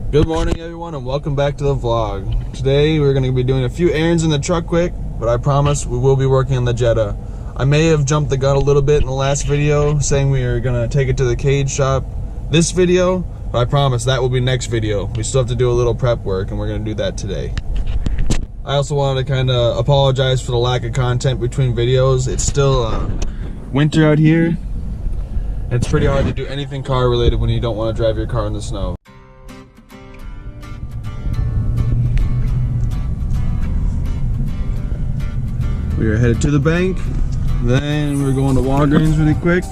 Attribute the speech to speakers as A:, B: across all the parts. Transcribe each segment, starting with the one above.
A: Good morning everyone and welcome back to the vlog. Today we're going to be doing a few errands in the truck quick, but I promise we will be working on the Jetta. I may have jumped the gun a little bit in the last video saying we are going to take it to the cage shop this video, but I promise that will be next video. We still have to do a little prep work and we're going to do that today. I also wanted to kind of apologize for the lack of content between videos. It's still winter out here. It's pretty hard to do anything car related when you don't want to drive your car in the snow. We are headed to the bank, then we're going to Walgreens really quick,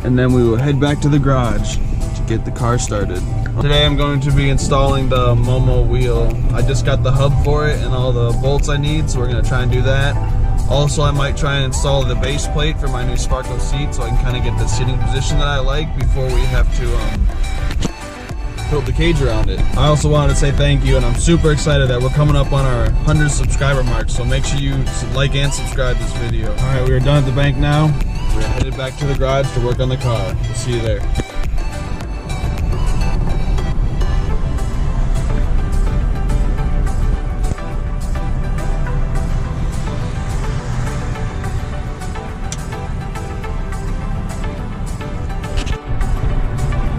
A: and then we will head back to the garage to get the car started. Today I'm going to be installing the Momo wheel. I just got the hub for it and all the bolts I need, so we're going to try and do that. Also, I might try and install the base plate for my new Sparko seat so I can kind of get the sitting position that I like before we have to build the cage around it. I also wanted to say thank you, and I'm super excited that we're coming up on our 100 subscriber mark, so make sure you like and subscribe this video. Alright, we are done at the bank now. We're headed back to the garage to work on the car. We'll see you there.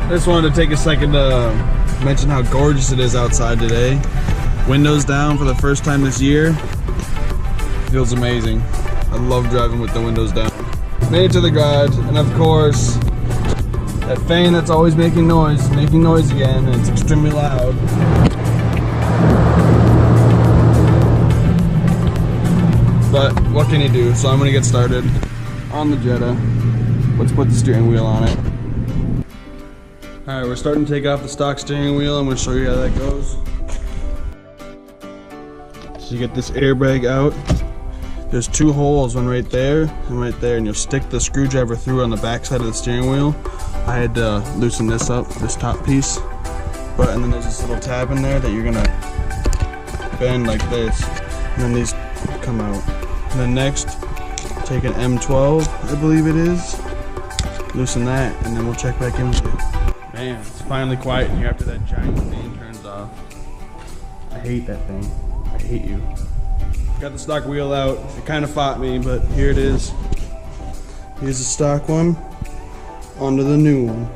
A: I just wanted to take a second to mention how gorgeous it is outside today. Windows down for the first time this year. Feels amazing. I love driving with the windows down. Made it to the garage, and of course, that fan that's always making noise again, and it's extremely loud. But what can you do? So I'm gonna get started on the Jetta. Let's put the steering wheel on it. Alright, we're starting to take off the stock steering wheel. I'm going to show you how that goes. So you get this airbag out. There's two holes, one right there and right there, and you'll stick the screwdriver through on the back side of the steering wheel. I had to loosen this up, this top piece. And then there's this little tab in there that you're going to bend like this. And then these come out. And then next, take an M12, I believe it is. Loosen that, and then we'll check back in with it. Man, it's finally quiet in here after that giant fan turns off. I hate that thing. I hate you. Got the stock wheel out. It kind of fought me, but here it is. Here's the stock one onto the new one.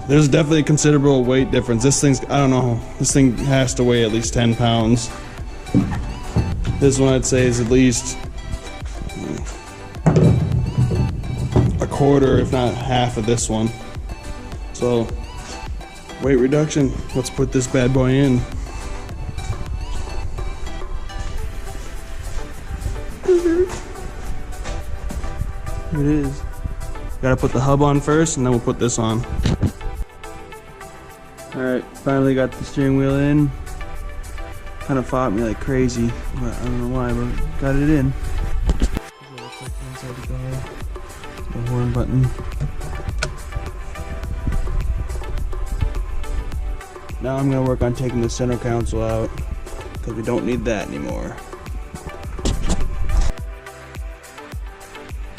A: There's definitely a considerable weight difference. This thing's, I don't know, this thing has to weigh at least 10 pounds. This one I'd say is at least a quarter, if not half of this one. So, weight reduction, let's put this bad boy in. Here it is. Gotta put the hub on first and then we'll put this on. Alright, finally got the steering wheel in. Kind of fought me like crazy, but I don't know why, but got it in. The horn button. Now I'm going to work on taking the center console out because we don't need that anymore.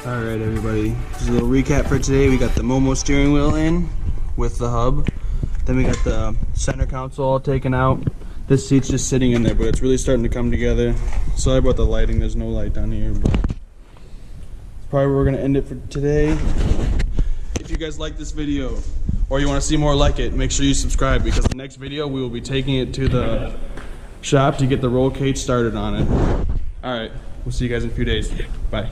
A: Alright everybody, just a little recap for today. We got the Momo steering wheel in with the hub. Then we got the center console all taken out. This seat's just sitting in there, but it's really starting to come together. Sorry about the lighting, there's no light down here, but it's probably where we're going to end it for today. If you guys like this video, or you want to see more like it, make sure you subscribe, because the next video we will be taking it to the shop to get the roll cage started on it. Alright, we'll see you guys in a few days. Bye.